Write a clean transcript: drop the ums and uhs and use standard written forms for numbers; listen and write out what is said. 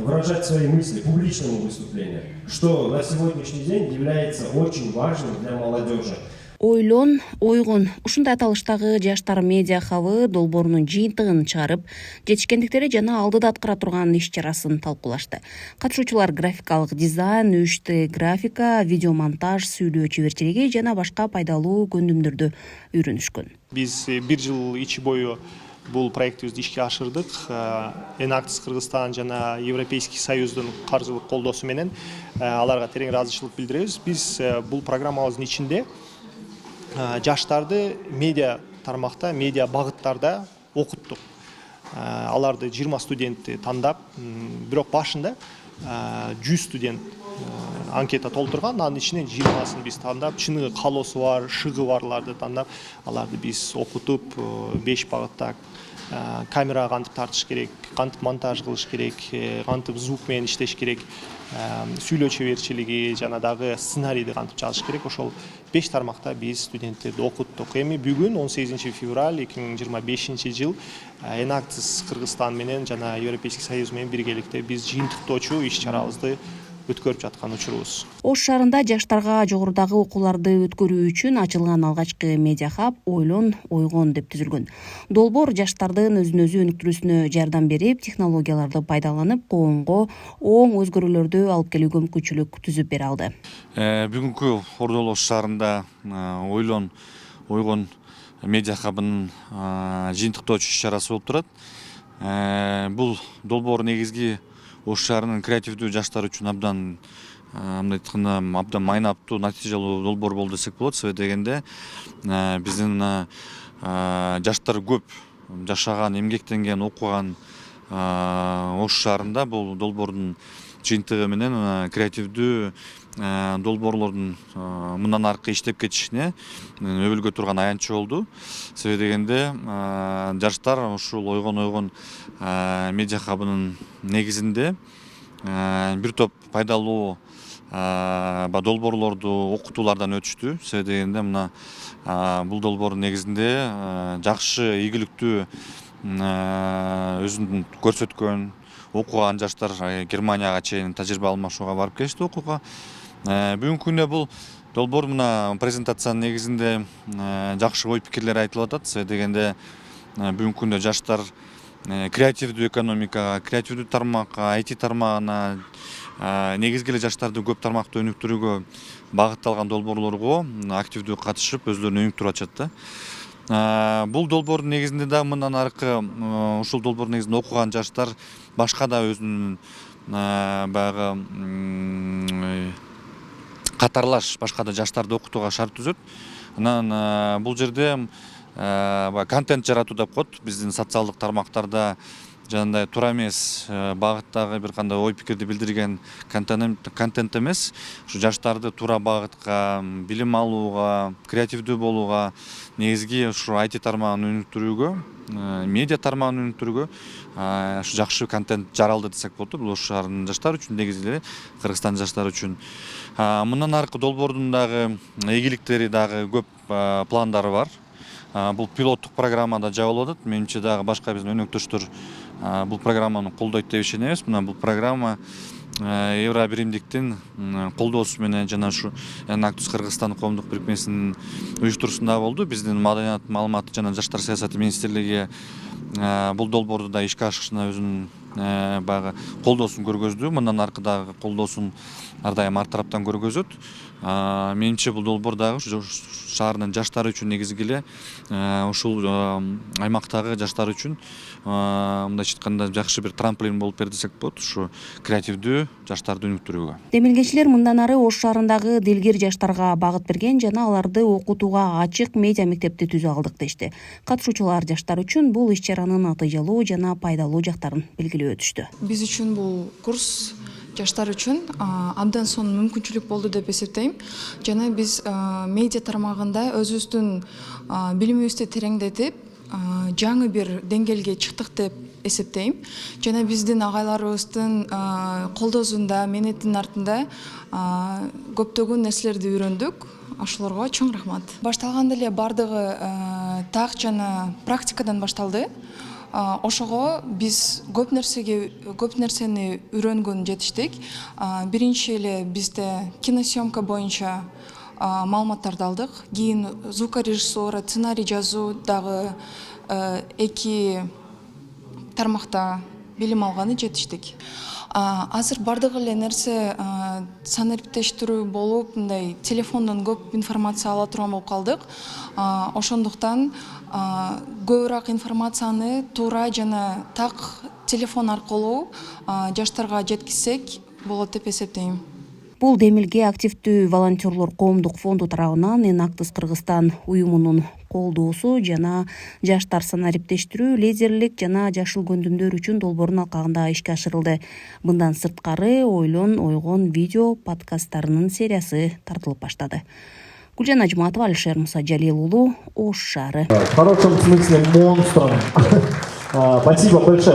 выражать свои мысли, публичному выступлению, что на сегодняшний день является очень важным для молодежи. Ойлон, ойгон ушундай аталыштагы жаштар медиа хабы долбоорунун жыйынтыгын чыгарып, жетишкендиктери жана алдыда аткара турган иш-чарасын талкуулашты. Катышуучулар графикалык дизайн, 3D графика, видеомонтаж, сүйлөө чеберчилиги жана башка пайдалуу көндүмдөрдү үйрөнүшкөн. Биз бир жыл ичи бою бул проектибизди ишке ашырдык. Enactus Кыргызстан жана Европейский Союздун каржылык колдоосу менен аларга терең ыраазычылык билдиребиз. Биз бул программабыздын ичинде жаштарды медиа тармакта, медиа багыттарда окуттук. Аларды 20 студентти тандап, бирок башында 100 студент анкета толтурган, анын ичинен 20сын биз тандап, чыныгы калоосу бар, шыгы барларды тандап, аларды биз окутуп, 5 багытта камерага кантип тартыш керек, кантип монтаж кылыш керек, кантип звук менен иштеш керек, сүйлөө чеберчилиги жана дагы сценарийди кантип жазыш керек, ошол 5 тармакта биз студенттерди окуттук. Эми бүгүн 18 февраль 2025 жыл Enactus Кыргызстан менен жана Европейский Союз менен биргеликте биз жыйынтыктоочу иш-чарабызды өткөрүп жаткан учурубуз. Ош шаарында жаштарга жогорудагы окууларды өткөрүү үчүн ачылган алгачкы медиа хаб Ойлон, ойгон деп түзүлгөн. Долбоор жаштардын өзүн-өзү өнүктүрүүсүнө жардам берип, технологияларды пайдаланып, коомго оң өзгөрүүлөрдү алып келүүгө мүмкүнчүлүк түзүп бере алды. Бүгүнкү Ордол Ош шаарында Ойлон, ойгон медиа хабынын жыйынтыктоочу иш-чарасы болуп турат. Бул долбоор негизги Ош шаарынын креативдүү жаштар үчүн абдан майнаптуу, натыйжалуу долбоор болду десек болот. Себеби дегенде биздин жаштар көп жашаган, эмгектенген, окуган Ош шаарында бул долбоордун жыйынтыгы менен креативдүү долбоорлордун мындан аркы иштеп кетишине өбөлгө турган аянчы болду. Себеби дегенде жаштар ушул ойгон медиа хабынын негизинде бир топ пайдалуу долбоорлорду окутуулардан өтүштү. Себеби дегенде мына бул долбоордун негизинде жакшы, ийгиликтүү өзүн көрсөткөн окуган жаштар Германияга чейин тажрыйба алмашууга барып келишти окууга. Бүгүнкү күндө бул долбоор мына презентациянын негизинде жакшы ой пикирлер айтылып атат. Себеби дегенде бүгүнкү күндө жаштар креативдүү экономикага, креативдүү тармакка, IT тармагына, негизги эле жаштарды көп тармакта өнүктүрүүгө багытталган долбоорлорго активдүү катышып, өзлөрүн өнүктүрүп атышат да. Бул долбоордун негизинде да мындан аркы ушул долбоордун негизинде окуган жаштар башка да өзүнүн баягы катарлаш башка да жаштарды окутууга шарт түзөт. Анан бул жерде контент жаратуу деп коет. Биздин социалдык тармактарда жанагындай туура эмес багыттагы бир кандай ой пикирди билдирген контент эмес, ушу жаштарды туура багытка, билим алууга, креативдүү болууга, негизги ушу IT тармагын өнүктүрүүгө, медиа тармагын өнүктүрүүгө ушу жакшы контент жаралды десек болот. Бул Ош шаарынын жаштары үчүн, негизи эле Кыргызстан жаштары үчүн. Мындан аркы долбоордун дагы ийгиликтери дагы көп пландары бар. Бул пилоттук программада жабылып атат. Менимче дагы башка биздин өнөктөштөр бул программаны колдойт деп ишенебиз. Мына бул программа Евробиримдиктин колдоосу менен жана ушу Enactus Кыргызстан коомдук бирикмесинин уюштуруусунда болду. Биздин Маданият, маалымат жана жаштар саясаты министрлиги бул долбоорду да ишке ашырышына өзүнүн баягы колдоосун көргөздү. Мындан аркы дагы колдоосун ар дайым ар тараптан көргөзөт. Менимче бул долбоор дагы шаардын жаштары үчүн, негизги эле ушул аймактагы жаштар үчүн мындайча айтканда жакшы бир трамплин болуп берди десек болот, ушу креативдүү жаштарды өнүктүрүүгө. Демилгечилер мындан ары Ош шаарындагы дилгир жаштарга багыт берген жана аларды окутууга ачык медиа мектепти түзө алдык дешти. Катышуучулар жаштар үчүн бул иш-чаранын натыйжалуу жана пайдалуу жактарын белгилеп өтүштү. Биз үчүн бул курс жаштар үчүн абдан сонун мүмкүнчүлүк болду деп эсептейм. Жана биз медиа тармагында өзүбүздүн билимибизди тереңдетип, жаңы бир деңгээлге чыктык деп эсептейм. Жана биздин агайларыбыздын колдоосунда, мээнеттин артында көптөгөн нерселерди үйрөндүк. Ошолорго чоң рахмат. Башталганда эле бардыгы так жана практикадан башталды. ошого биз көп нерсени үйрөнгөн жетиштик. Биринчи эле бизде киносъемка боюнча маалыматтарды алдык. Кийин звукорежиссура, сценарий жазуу дагы 2 тармакта билим алганы жетиштик. Азыр бардык эле нерсе санариптештирүү болуп, мындай телефондон көп информация ала турган болуп калдык. Ошондуктан көбүрөөк информацияны туура жана так телефон аркылуу жаштарга жеткизсек болот деп эсептейм. Бул демилге активдүү волонтерлор коомдук фонду тарабынан Enactus Кыргызстан уюмунун колдоосу жана жаштар санариптештирүү, лидерлик жана жашыл көндүмдөр үчүн долбоордун алкагында ишке ашырылды. Мындан сырткары ойлон, ойгон видео подкасттарынын сериясы тартылып баштады. Гүлжан Ажматова, Алишер Мусаджалил уулу, Ош шаары. В хорошем смысле монстром. Спасибо большое.